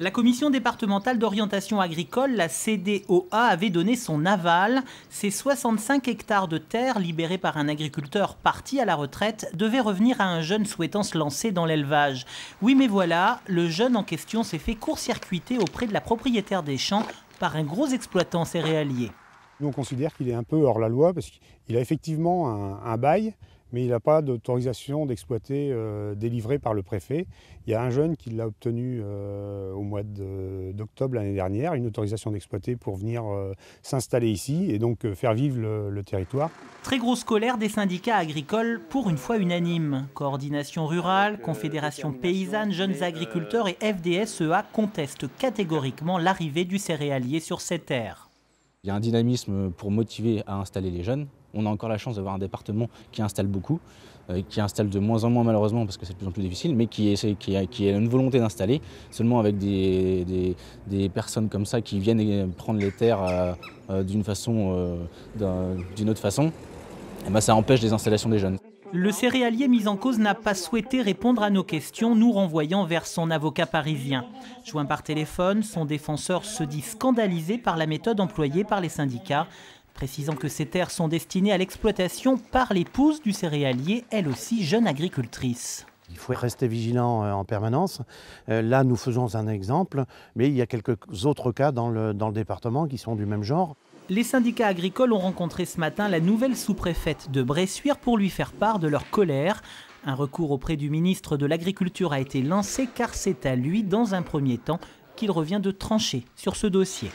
La commission départementale d'orientation agricole, la CDOA, avait donné son aval. Ces 65 hectares de terre libérés par un agriculteur parti à la retraite devaient revenir à un jeune souhaitant se lancer dans l'élevage. Oui, mais voilà, le jeune en question s'est fait court-circuiter auprès de la propriétaire des champs par un gros exploitant céréalier. Nous, on considère qu'il est un peu hors la loi parce qu'il a effectivement un bail, mais il n'a pas d'autorisation d'exploiter délivrée par le préfet. Il y a un jeune qui l'a obtenu au mois d'octobre l'année dernière, une autorisation d'exploiter pour venir s'installer ici et donc faire vivre le territoire. Très grosse colère des syndicats agricoles, pour une fois unanimes. Coordination rurale, Confédération paysanne, jeunes agriculteurs et FDSEA contestent catégoriquement l'arrivée du céréalier sur ces terres. Il y a un dynamisme pour motiver à installer les jeunes. On a encore la chance d'avoir un département qui installe beaucoup, qui installe de moins en moins malheureusement parce que c'est de plus en plus difficile, mais qui a une volonté d'installer. Seulement avec des personnes comme ça qui viennent prendre les terres d'une autre façon, et ben ça empêche les installations des jeunes. Le céréalier mis en cause n'a pas souhaité répondre à nos questions, nous renvoyant vers son avocat parisien. Joint par téléphone, son défenseur se dit scandalisé par la méthode employée par les syndicats, précisant que ces terres sont destinées à l'exploitation par l'épouse du céréalier, elle aussi jeune agricultrice. Il faut rester vigilant en permanence. Là, nous faisons un exemple, mais il y a quelques autres cas dans le département qui sont du même genre. Les syndicats agricoles ont rencontré ce matin la nouvelle sous-préfète de Bressuire pour lui faire part de leur colère. Un recours auprès du ministre de l'Agriculture a été lancé car c'est à lui, dans un premier temps, qu'il revient de trancher sur ce dossier.